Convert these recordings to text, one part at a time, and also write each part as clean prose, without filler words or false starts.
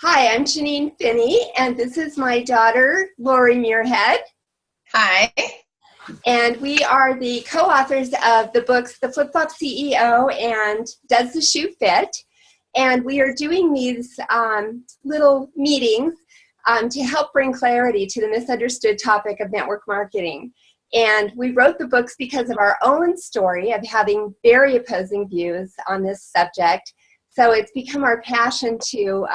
Hi, I'm Janine Finney, and this is my daughter, Lori Muirhead. Hi. And we are the co-authors of the books, The Flip-Flop CEO and Does the Shoe Fit? And we are doing these little meetings to help bring clarity to the misunderstood topic of network marketing. And we wrote the books because of our own story of having very opposing views on this subject. So it's become our passion to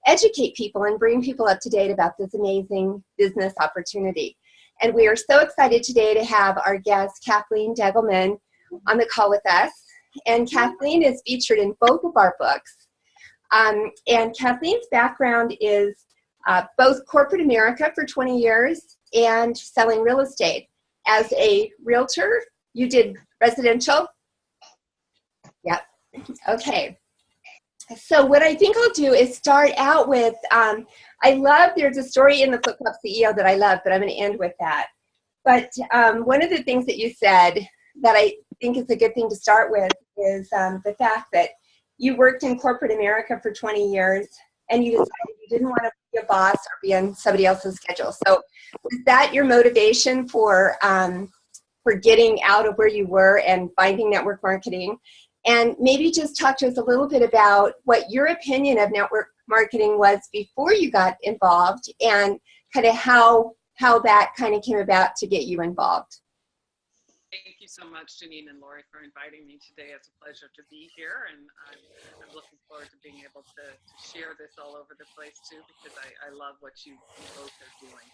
educate people and bring people up to date about this amazing business opportunity. And we are so excited today to have our guest, Kathleen Deggelman, on the call with us. And Kathleen is featured in both of our books. And Kathleen's background is both corporate America for 20 years and selling real estate. As a realtor, you did residential? Yep. Okay. So what I think I'll do is start out with, there's a story in the Flip-Flop CEO that I love, but I'm going to end with that. But one of the things that you said that I think is a good thing to start with is the fact that you worked in corporate America for 20 years and you decided you didn't want to be a boss or be on somebody else's schedule. So was that your motivation for getting out of where you were and finding network marketing? And maybe just talk to us a little bit about what your opinion of network marketing was before you got involved and kind of how that kind of came about to get you involved. Thank you so much, Janine and Lori, for inviting me today. It's a pleasure to be here, and I'm looking forward to being able to share this all over the place too, because I love what you both are doing.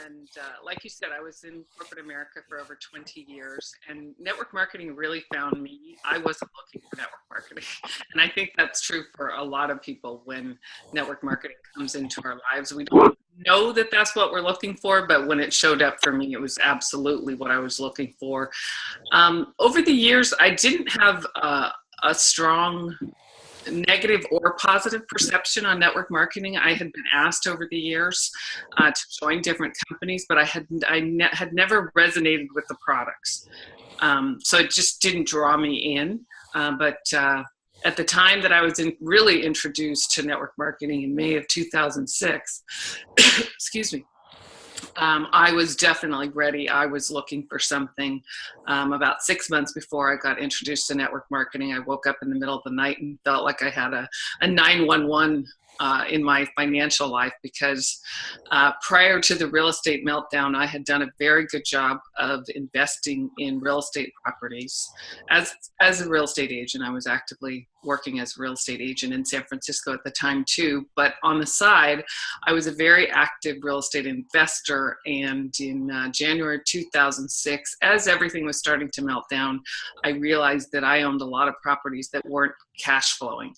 And like you said, I was in corporate America for over 20 years, and network marketing really found me. I wasn't looking for network marketing, and I think that's true for a lot of people. When network marketing comes into our lives, we don't know that that's what we're looking for, but when it showed up for me, it was absolutely what I was looking for. Over the years, I didn't have a strong negative or positive perception on network marketing. I had been asked over the years to join different companies, but I had never resonated with the products. So it just didn't draw me in. But at the time that I was really introduced to network marketing in May of 2006, excuse me, I was definitely ready. I was looking for something. About 6 months before I got introduced to network marketing, I woke up in the middle of the night and felt like I had a 911 in my financial life, because prior to the real estate meltdown, I had done a very good job of investing in real estate properties. As a real estate agent, I was actively working as a real estate agent in San Francisco at the time too, but on the side, I was a very active real estate investor. And in January 2006, as everything was starting to melt down, I realized that I owned a lot of properties that weren't cash flowing.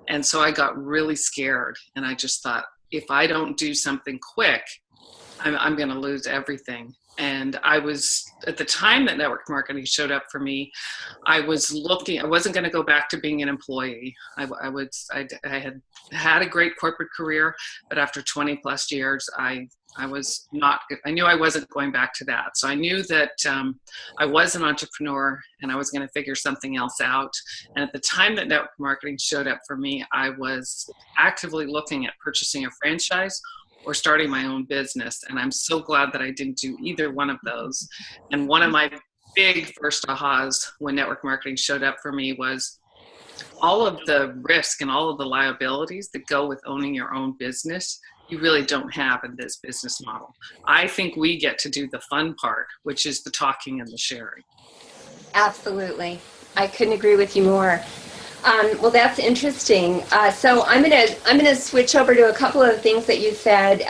And so I got really scared, and I just thought, if I don't do something quick, I'm going to lose everything. And I was, at the time that network marketing showed up for me, I wasn't going to go back to being an employee. I had had a great corporate career, but after 20 plus years, I knew I wasn't going back to that. So I knew that I was an entrepreneur and I was going to figure something else out. And at the time that network marketing showed up for me, I was actively looking at purchasing a franchise or starting my own business. And I'm so glad that I didn't do either one of those. And one of my big first ahas when network marketing showed up for me was all of the risk and all of the liabilities that go with owning your own business. You really don't have in this business model. I think we get to do the fun part, which is the talking and the sharing. Absolutely. I couldn't agree with you more. Well, that's interesting. So I'm gonna switch over to a couple of things that you said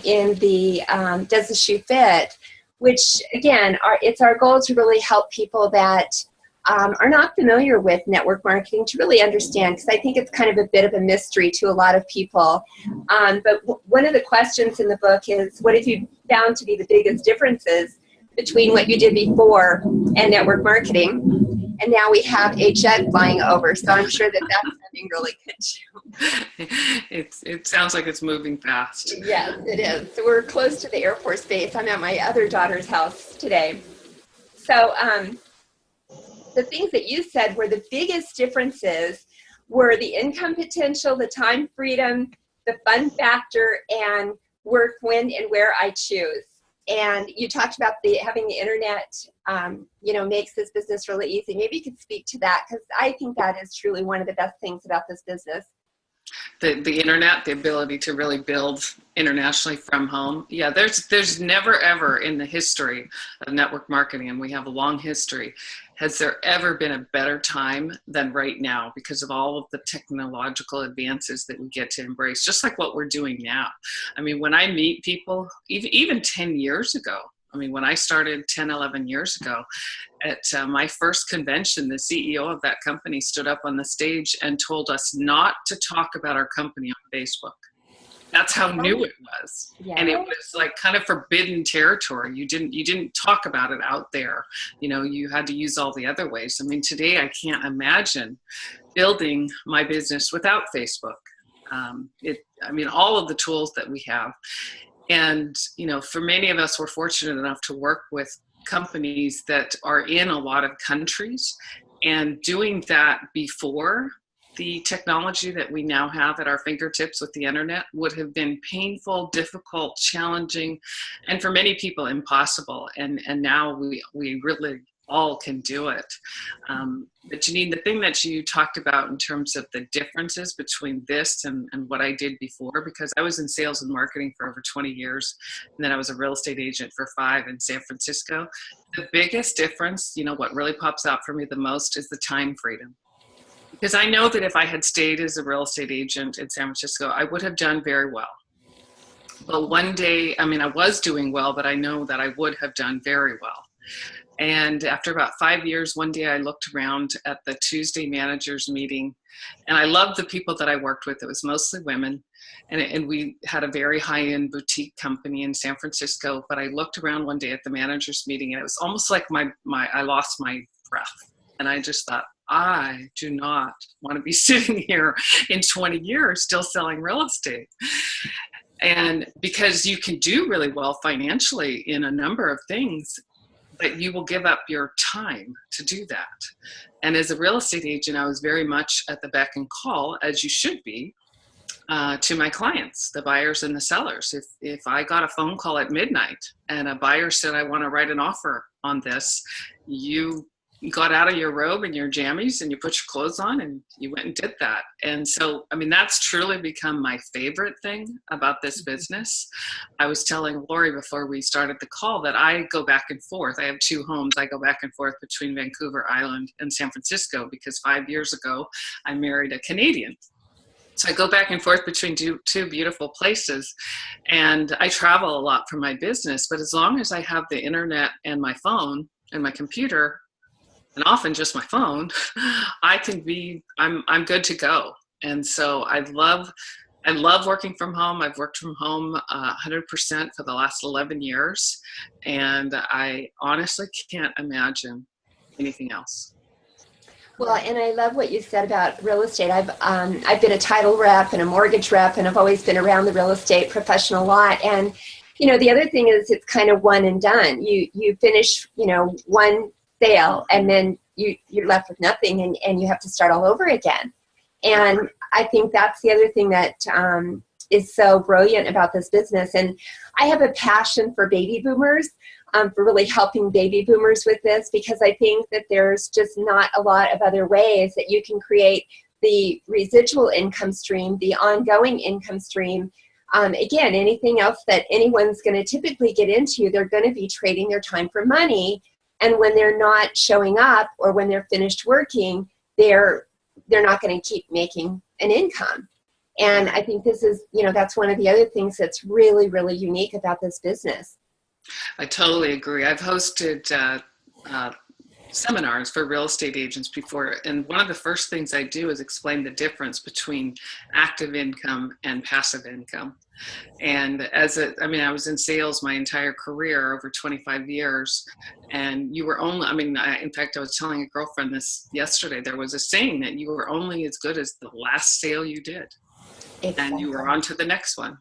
in the Does the Shoe Fit? Which again, it's our goal to really help people that are not familiar with network marketing to really understand, because I think it's kind of a bit of a mystery to a lot of people. But one of the questions in the book is, what have you found to be the biggest differences between what you did before and network marketing? And now we have a jet flying over, so I'm sure that that's something really good too. It sounds like it's moving fast. Yes, it is. So we're close to the Air Force Base. I'm at my other daughter's house today. So the things that you said were the biggest differences were the income potential, the time freedom, the fun factor and work when and where I choose. And you talked about having the internet, makes this business really easy. Maybe you could speak to that, because I think that is truly one of the best things about this business. The internet, the ability to really build internationally from home. Yeah, there's never ever in the history of network marketing, and we have a long history, has there ever been a better time than right now because of all of the technological advances that we get to embrace, just like what we're doing now. I mean, when I meet people, even 10 years ago, I mean, when I started 10, 11 years ago, at my first convention, the CEO of that company stood up on the stage and told us not to talk about our company on Facebook. That's how new it was. Yeah. And it was like kind of forbidden territory. You didn't talk about it out there. You had to use all the other ways. I mean, today I can't imagine building my business without Facebook. All of the tools that we have. And, for many of us, we're fortunate enough to work with companies that are in a lot of countries, and doing that before the technology that we now have at our fingertips with the internet would have been painful, difficult, challenging, and for many people impossible. And now we really all can do it. But Janine, the thing that you talked about in terms of the differences between this and what I did before, because I was in sales and marketing for over 20 years, and then I was a real estate agent for 5 in San Francisco. The biggest difference, what really pops out for me the most is the time freedom. Because I know that if I had stayed as a real estate agent in San Francisco, I would have done very well. But one day, I was doing well, but I know that I would have done very well. And after about 5 years, one day I looked around at the Tuesday managers meeting, and I loved the people that I worked with. It was mostly women, and we had a very high-end boutique company in San Francisco. But I looked around one day at the managers meeting, and it was almost like I lost my breath. And I just thought, I do not want to be sitting here in 20 years still selling real estate. And because you can do really well financially in a number of things, but you will give up your time to do that. And as a real estate agent, I was very much at the beck and call, as you should be, to my clients, the buyers and the sellers. If I got a phone call at midnight and a buyer said, I want to write an offer on this, you got out of your robe and your jammies and you put your clothes on and you went and did that. And so, that's truly become my favorite thing about this business. I was telling Lori before we started the call that I go back and forth. I have 2 homes. I go back and forth between Vancouver Island and San Francisco because 5 years ago, I married a Canadian. So I go back and forth between two beautiful places, and I travel a lot for my business. But as long as I have the internet and my phone and my computer, and often just my phone, I'm good to go. And so I love working from home. I've worked from home 100% for the last 11 years. And I honestly can't imagine anything else. Well, and I love what you said about real estate. I've been a title rep and a mortgage rep, and I've always been around the real estate professional a lot. And, the other thing is it's kind of one and done. You finish, one sale, and then you're left with nothing, and you have to start all over again. And I think that's the other thing that is so brilliant about this business. And I have a passion for baby boomers, for really helping baby boomers with this, because I think that there's just not a lot of other ways that you can create the residual income stream, the ongoing income stream. Again, anything else that anyone's going to typically get into, they're going to be trading their time for money. And when they're not showing up, or when they're finished working, they're not going to keep making an income. And I think this is, that's one of the other things that's really, really unique about this business. I totally agree. I've hosted seminars for real estate agents before, and one of the first things I do is explain the difference between active income and passive income. And I was in sales my entire career, over 25 years, and you were only, in fact, I was telling a girlfriend this yesterday, there was a saying that you were only as good as the last sale you did. Exactly. And you were on to the next one.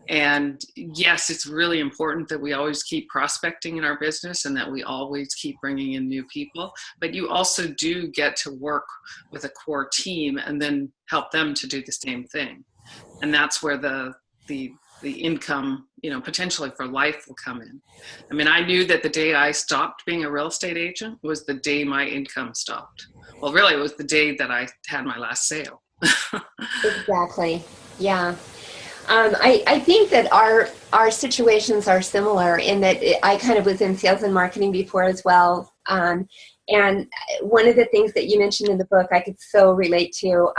And yes, it's really important that we always keep prospecting in our business and that we always keep bringing in new people, but you also do get to work with a core team and then help them to do the same thing. And that's where the income, potentially for life will come in. I mean, I knew that the day I stopped being a real estate agent was the day my income stopped. Well, really, it was the day that I had my last sale. Exactly. Yeah. I think that our situations are similar in that I kind of was in sales and marketing before as well. And one of the things that you mentioned in the book I could so relate to.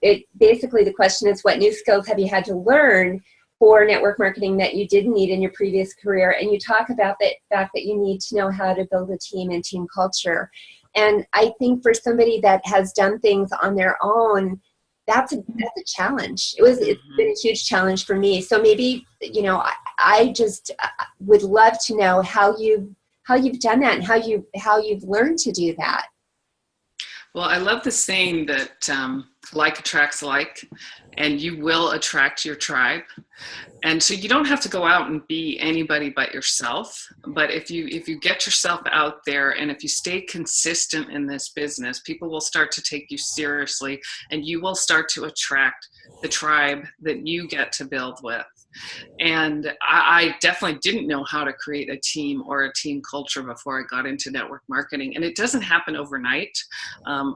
It basically, the question is, what new skills have you had to learn for network marketing that you didn't need in your previous career? And you talk about the fact that you need to know how to build a team and team culture. And I think for somebody that has done things on their own, that's a challenge. It's been a huge challenge for me. So maybe, I just would love to know how you've done that and how you've learned to do that. Well, I love the saying that like attracts like, and you will attract your tribe. And so you don't have to go out and be anybody but yourself. But if you get yourself out there and if you stay consistent in this business, people will start to take you seriously, and you will start to attract the tribe that you get to build with. And I definitely didn't know how to create a team or a team culture before I got into network marketing. And it doesn't happen overnight.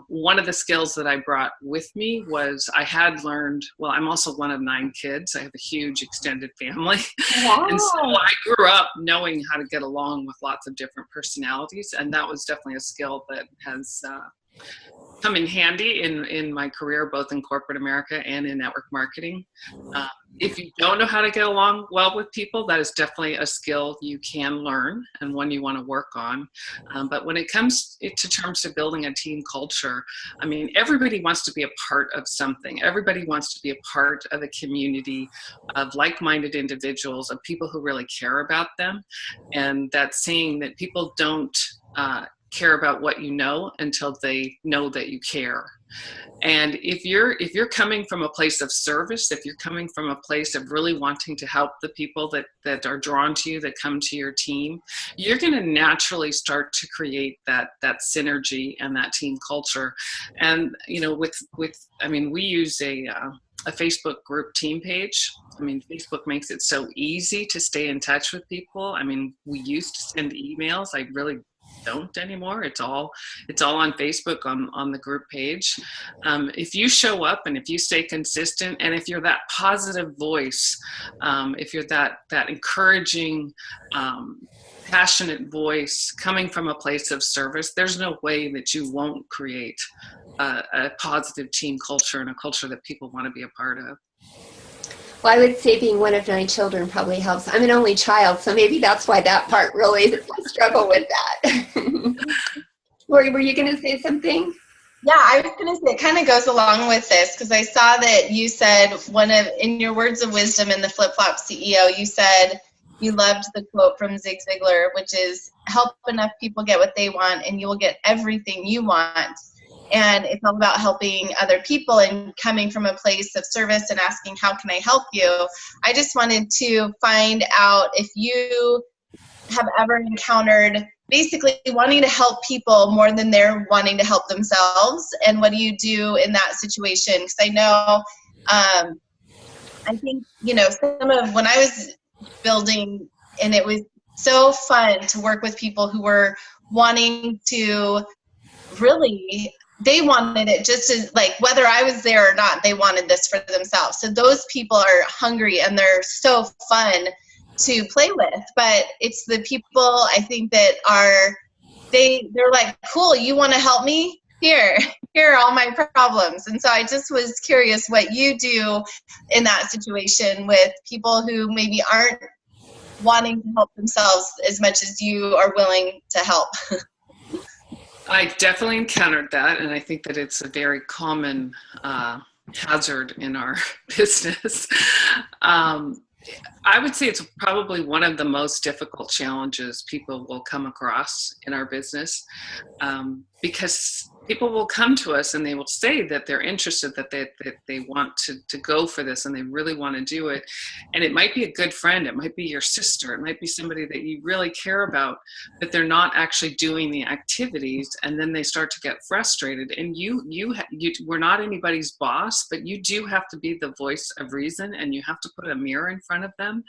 One of the skills that I brought with me was I had learned, well, I'm also one of 9 kids. I have a huge extended family. Wow. And so I grew up knowing how to get along with lots of different personalities. And that was definitely a skill that has come in handy in my career, both in corporate America and in network marketing. If you don't know how to get along well with people, that is definitely a skill you can learn and one you want to work on. But when it comes to terms of building a team culture, I mean, everybody wants to be a part of something. Everybody wants to be a part of a community of like-minded individuals, of people who really care about them. And that's saying that people don't care about what you know until they know that you care. And if you're coming from a place of service, if you're coming from a place of really wanting to help the people that are drawn to you, that come to your team, you're going to naturally start to create that synergy and that team culture. And we use a Facebook group team page. I mean, Facebook makes it so easy to stay in touch with people. I mean, we used to send emails. I really don't anymore. It's all on Facebook on the group page. If you show up and if you stay consistent, and if you're that positive voice, if you're that encouraging, passionate voice coming from a place of service, there's no way that you won't create a positive team culture and a culture that people want to be a part of. Well, I would say being one of 9 children probably helps. I'm an only child, so maybe that's why that part really struggle with that. Lori, were you going to say something? Yeah, I was going to say it kind of goes along with this, because I saw that you said in your words of wisdom in the Flip Flop CEO, you said you loved the quote from Zig Ziglar, which is, help enough people get what they want and you will get everything you want. And it's all about helping other people and coming from a place of service and asking, how can I help you? I just wanted to find out if you have ever encountered basically wanting to help people more than they're wanting to help themselves. And what do you do in that situation? Because I know, I think, some of when I was building, and it was so fun to work with people who were wanting to really, they wanted it just as, like, whether I was there or not, they wanted this for themselves. So those people are hungry and they're so fun to play with. But it's the people, I think, that they're like, cool, you want to help me? Here are all my problems. And so I just was curious what you do in that situation with people who maybe aren't wanting to help themselves as much as you are willing to help. I definitely encountered that, and I think that it's a very common hazard in our business. I would say it's probably one of the most difficult challenges people will come across in our business, because people will come to us and they will say that they're interested, that they want to go for this and they really want to do it. And it might be a good friend, it might be your sister, it might be somebody that you really care about, but they're not actually doing the activities, and then they start to get frustrated. And you we're not anybody's boss, but you do have to be the voice of reason, and you have to put a mirror in front of them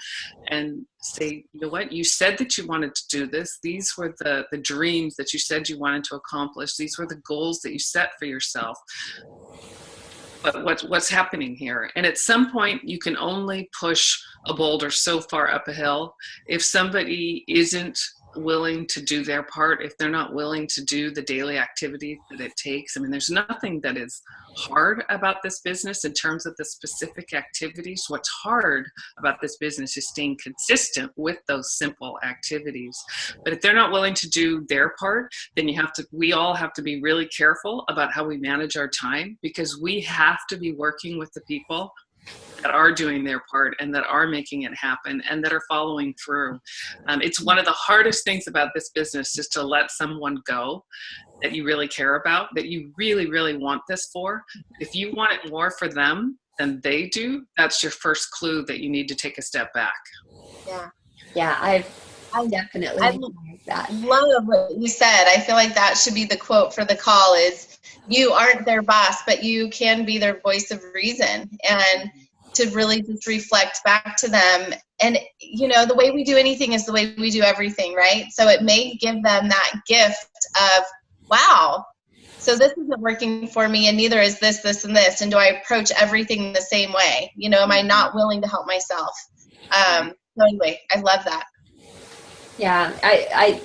and say, you know what, you said that you wanted to do this. These were the dreams that you said you wanted to accomplish. These were the goals that you set for yourself. But what's happening here? And at some point, you can only push a boulder so far up a hill. If somebody isn't willing to do their part, if they're not willing to do the daily activity that it takes, I mean, there's nothing that is hard about this business in terms of the specific activities. What's hard about this business is staying consistent with those simple activities. But if they're not willing to do their part, then we all have to be really careful about how we manage our time, because we have to be working with the people that are doing their part and that are making it happen and that are following through. It's one of the hardest things about this business, is to let someone go that you really care about, that you really, really want this for. If you want it more for them than they do, that's your first clue that you need to take a step back. Yeah, I definitely like that. Love what you said. I feel like that should be the quote for the call is, you aren't their boss, but you can be their voice of reason, and to really just reflect back to them. And, you know, the way we do anything is the way we do everything, right? So it may give them that gift of, wow, so this isn't working for me, and neither is this, this, and this. And do I approach everything the same way? You know, am I not willing to help myself? So anyway, I love that. Yeah,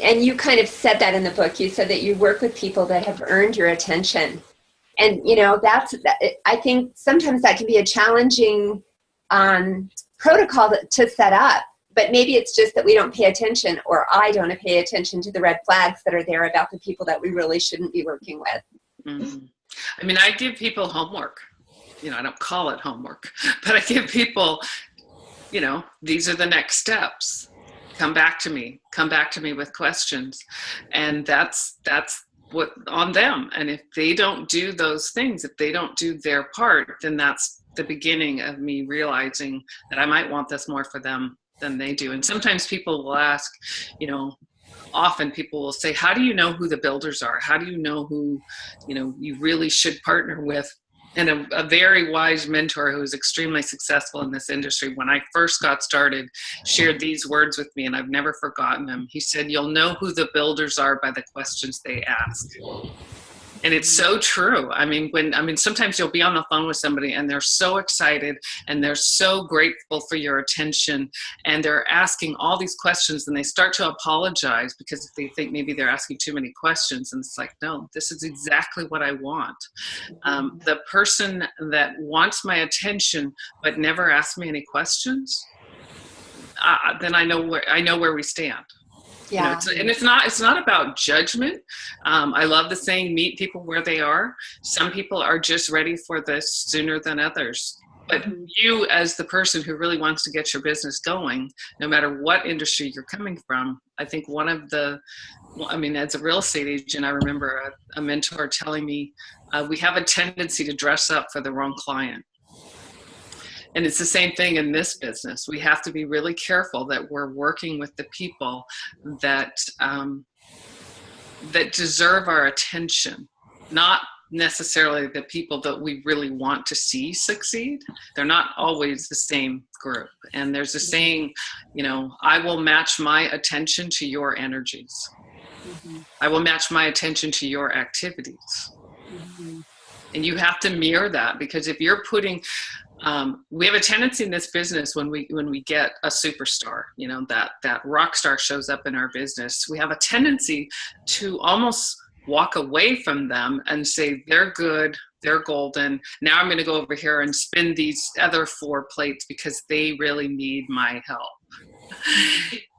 and you kind of said that in the book. You said that you work with people that have earned your attention. And, you know, I think sometimes that can be a challenging protocol to set up. But maybe it's just that we don't pay attention, or I don't pay attention to the red flags that are there about the people that we really shouldn't be working with. Mm-hmm. I mean, I give people homework. You know, I don't call it homework, but I give people, you know, these are the next steps. Come back to me with questions. And that's what on them. And if they don't do those things, if they don't do their part, then that's the beginning of me realizing that I might want this more for them than they do. And sometimes people will ask, you know, often people will say, how do you know who the builders are? How do you know who, you know, you really should partner with? And a very wise mentor who is extremely successful in this industry, when I first got started, shared these words with me, and I've never forgotten them. He said, you'll know who the builders are by the questions they ask. And it's so true. I mean, sometimes you'll be on the phone with somebody and they're so excited and they're so grateful for your attention, and they're asking all these questions, and they start to apologize because they think maybe they're asking too many questions. And it's like, no, this is exactly what I want. The person that wants my attention but never asks me any questions, then I know where we stand. Yeah. You know, it's not about judgment. I love the saying, meet people where they are. Some people are just ready for this sooner than others. But you, as the person who really wants to get your business going, no matter what industry you're coming from, I think as a real estate agent, I remember a mentor telling me, we have a tendency to dress up for the wrong client. And it's the same thing in this business. We have to be really careful that we're working with the people that deserve our attention, not necessarily the people that we really want to see succeed. They're not always the same group. And there's a saying, you know, I will match my attention to your energies. Mm-hmm. I will match my attention to your activities. Mm-hmm. And you have to mirror that, because if you're putting we have a tendency in this business when we get a superstar, you know, that rock star shows up in our business, we have a tendency to almost walk away from them and say, they're good, they're golden. Now I'm going to go over here and spin these other 4 plates because they really need my help.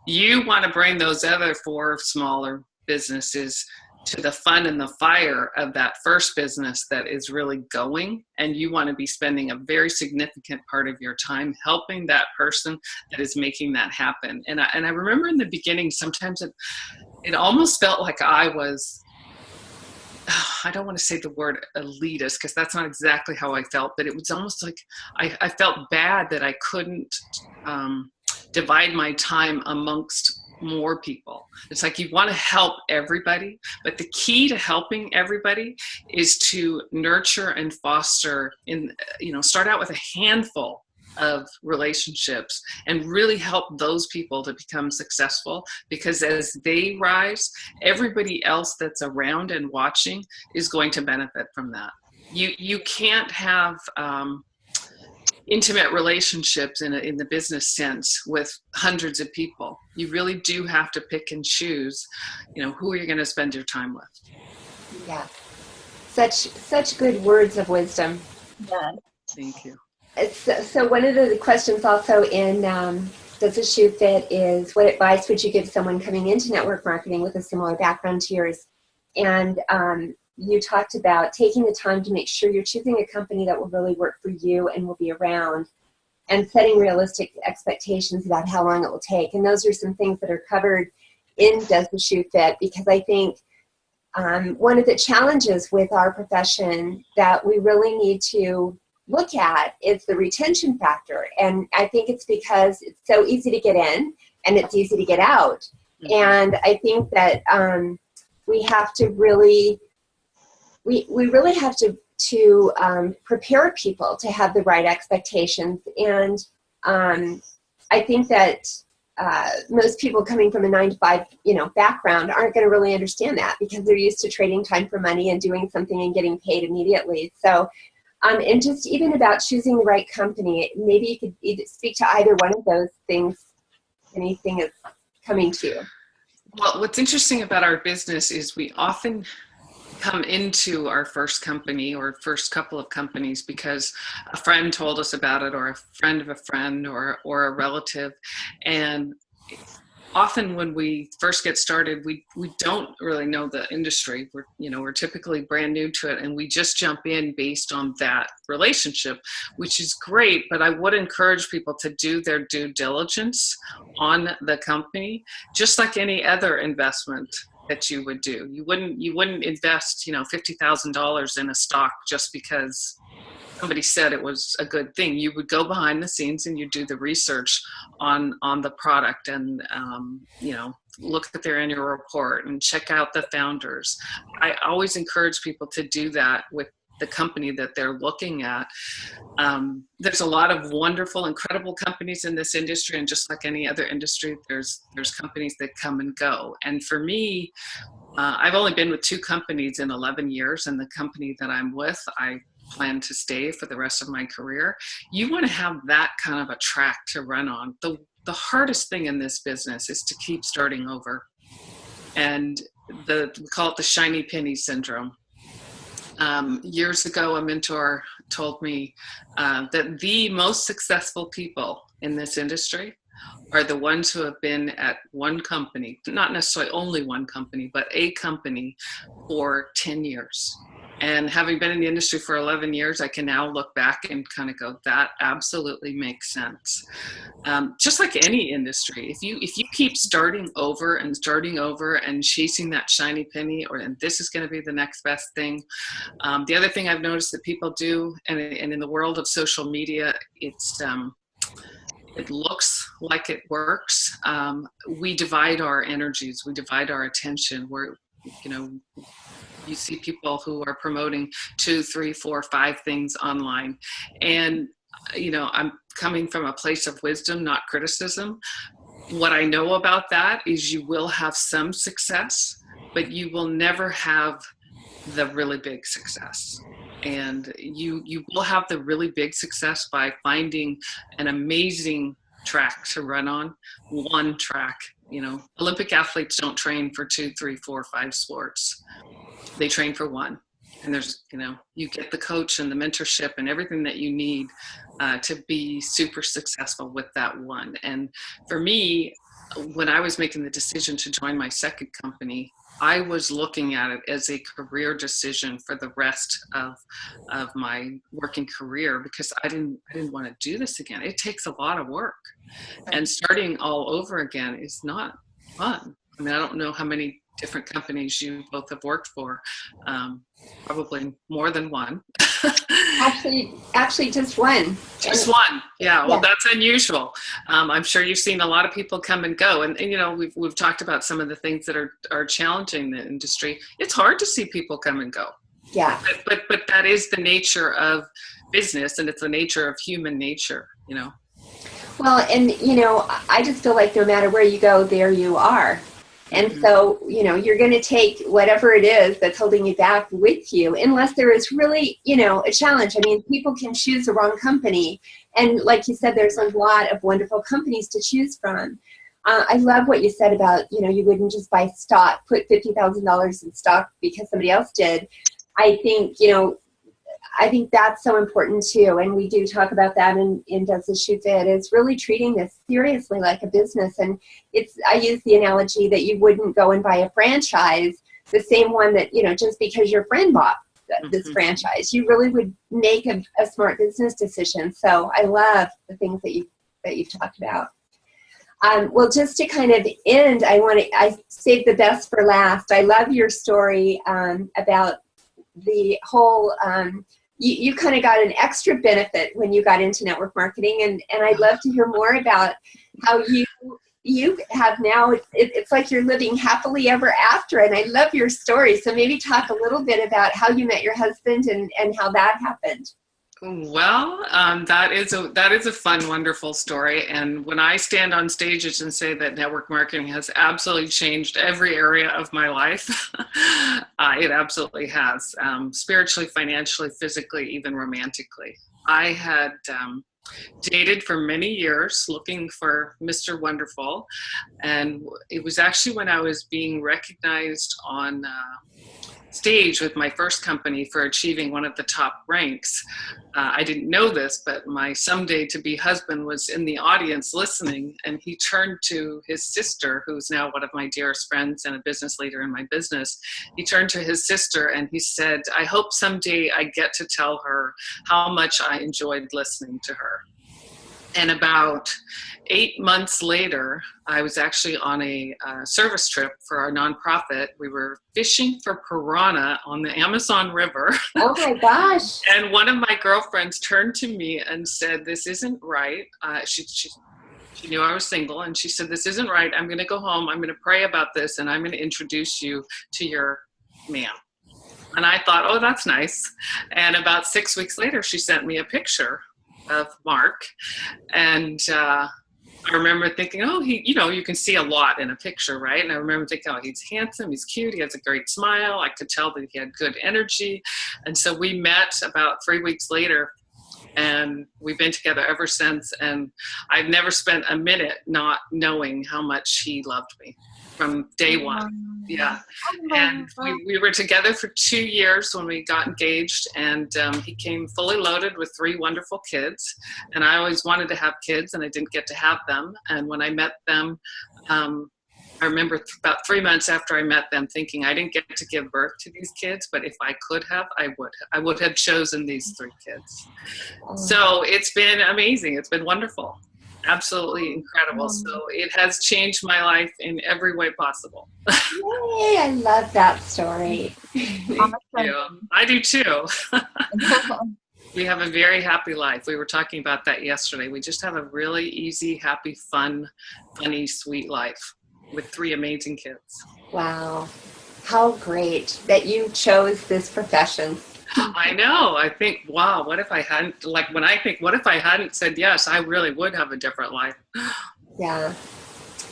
You want to bring those other 4 smaller businesses to the fun and the fire of that first business that is really going, and you want to be spending a very significant part of your time helping that person that is making that happen. And I remember in the beginning, sometimes it almost felt like I was I don't want to say the word elitist because that's not exactly how I felt, but it was almost like I felt bad that I couldn't divide my time amongst more people. It's like you want to help everybody, but the key to helping everybody is to nurture and foster start out with a handful of relationships and really help those people to become successful, because as they rise, everybody else that's around and watching is going to benefit from that. You can't have intimate relationships in the business sense with hundreds of people. You really do have to pick and choose, who are you going to spend your time with. Yeah, such good words of wisdom. Yeah. Thank you. So one of the questions also in Does the Shoe Fit is, what advice would you give someone coming into network marketing with a similar background to yours? And you talked about taking the time to make sure you're choosing a company that will really work for you and will be around, and setting realistic expectations about how long it will take. And those are some things that are covered in Does the Shoe Fit? Because I think one of the challenges with our profession that we really need to look at is the retention factor. And I think it's because it's so easy to get in and it's easy to get out. Mm-hmm. And I think that we have to really, we really have to prepare people to have the right expectations. And I think that most people coming from a 9-to-5, background aren't going to really understand that, because they're used to trading time for money and doing something and getting paid immediately. So, and just even about choosing the right company, maybe you could either speak to either one of those things. Anything is coming to you. Well, what's interesting about our business is we often come into our first company or first couple of companies because a friend told us about it, or a friend of a friend, or a relative. And often when we first get started, we don't really know the industry. We're typically brand new to it, and we just jump in based on that relationship, which is great. But I would encourage people to do their due diligence on the company, just like any other investment that you would do. You wouldn't invest, $50,000 in a stock just because somebody said it was a good thing. You would go behind the scenes and you do the research on the product, and look at their annual report and check out the founders. I always encourage people to do that with the company that they're looking at. There's a lot of wonderful, incredible companies in this industry, and just like any other industry, there's companies that come and go. And for me, I've only been with 2 companies in 11 years, and the company that I'm with, I plan to stay for the rest of my career. You want to have that kind of a track to run on. The hardest thing in this business is to keep starting over. And we call it the shiny penny syndrome. Years ago, a mentor told me that the most successful people in this industry are the ones who have been at one company, not necessarily only one company, but a company for 10 years. And having been in the industry for 11 years, I can now look back and kind of go, that absolutely makes sense. Just like any industry, if you keep starting over and chasing that shiny penny, and this is going to be the next best thing. The other thing I've noticed that people do, and in the world of social media, it looks like it works. We divide our energies, we divide our attention. You see people who are promoting 2, 3, 4, 5 things online. And, I'm coming from a place of wisdom, not criticism. What I know about that is you will have some success, but you will never have the really big success. And you will have the really big success by finding an amazing track to run on, one track. Olympic athletes don't train for 2, 3, 4, 5 sports. They train for one. And there's, you get the coach and the mentorship and everything that you need to be super successful with that one. And for me, when I was making the decision to join my second company, I was looking at it as a career decision for the rest of my working career, because I didn't want to do this again. It takes a lot of work, and starting all over again is not fun. I mean, I don't know how many different companies you both have worked for, probably more than one. Actually just one. Just one. Yeah. Well, Yeah. that's unusual. I'm sure you've seen a lot of people come and go, and you know, we've talked about some of the things that are challenging the industry. It's hard to see people come and go. Yeah. But that is the nature of business, and it's the nature of human nature, you know. Well, and you know, I just feel like no matter where you go, there you are. And so, you know, you're going to take whatever it is that's holding you back with you, unless there is really, you know, a challenge. I mean, people can choose the wrong company. And like you said, there's a lot of wonderful companies to choose from. I love what you said about, you know, you wouldn't just buy stock, put $50,000 in stock because somebody else did. I think, you know, I think that's so important too, and we do talk about that in Does the Shoe Fit, is really treating this seriously like a business. And I use the analogy that you wouldn't go and buy a franchise, the same one that, you know, just because your friend bought this franchise, you really would make a smart business decision. So I love the things that you've talked about. Well, just to kind of end, I saved the best for last. I love your story about the whole, you kind of got an extra benefit when you got into network marketing, and I'd love to hear more about how you have now, it's like you're living happily ever after, and I love your story. So maybe talk a little bit about how you met your husband and how that happened. Well, that is a fun, wonderful story. And when I stand on stages and say that network marketing has absolutely changed every area of my life, it absolutely has, spiritually, financially, physically, even romantically. I had dated for many years looking for Mr. Wonderful. And it was actually when I was being recognized on stage with my first company for achieving one of the top ranks. I didn't know this, but my someday to be husband was in the audience listening, and he turned to his sister, who's now one of my dearest friends and a business leader in my business. He turned to his sister and he said, "I hope someday I get to tell her how much I enjoyed listening to her." And about 8 months later, I was actually on a service trip for our nonprofit. We were fishing for piranha on the Amazon River. Oh my gosh. And one of my girlfriends turned to me and said, "This isn't right." She knew I was single, and she said, "This isn't right. I'm going to go home. I'm going to pray about this, and I'm going to introduce you to your man." And I thought, oh, that's nice. And about 6 weeks later, she sent me a picture of Mark, and I remember thinking, oh, you can see a lot in a picture, right? And I remember thinking, oh, he's handsome, he's cute, he has a great smile. I could tell that he had good energy. And so we met about 3 weeks later, and we've been together ever since. And I've never spent a minute not knowing how much he loved me from day one. Yeah. And we were together for 2 years when we got engaged, and he came fully loaded with 3 wonderful kids. And I always wanted to have kids, and I didn't get to have them. And when I met them, I remember about 3 months after I met them thinking, I didn't get to give birth to these kids, but if I could have, I would have chosen these 3 kids. So it's been amazing. It's been wonderful. Absolutely incredible. So it has changed my life in every way possible. Yay, I love that story. Yeah, I do too. We have a very happy life. We were talking about that yesterday. We just have a really easy, happy, fun, funny, sweet life with 3 amazing kids. Wow. How great that you chose this profession. I know. I think, wow, what if I hadn't said yes, I really would have a different life. Yeah.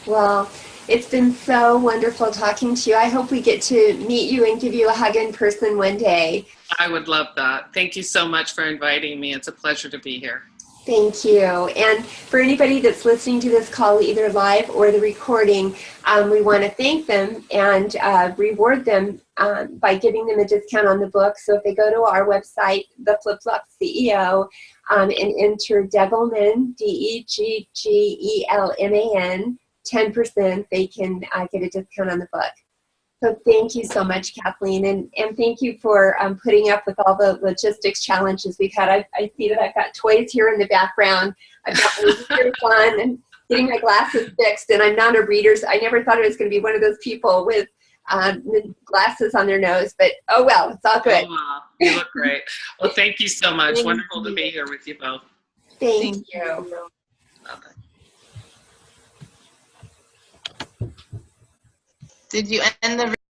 Well, it's been so wonderful talking to you. I hope we get to meet you and give you a hug in person one day. I would love that. Thank you so much for inviting me. It's a pleasure to be here. Thank you. And for anybody that's listening to this call, either live or the recording, we want to thank them and reward them by giving them a discount on the book. So if they go to our website, The Flip Flop CEO, and enter Deggelman, Deggelman, 10%, they can get a discount on the book. So thank you so much, Kathleen, and thank you for putting up with all the logistics challenges we've had. I see that I've got toys here in the background. I've got my readers on and getting my glasses fixed, and I'm not a reader. I never thought I was going to be one of those people with glasses on their nose, but oh well, it's all good. Oh, wow. You look great. Well, thank you so much. Thank Wonderful to you. be here with you both. Thank you. Bye-bye. Did you end the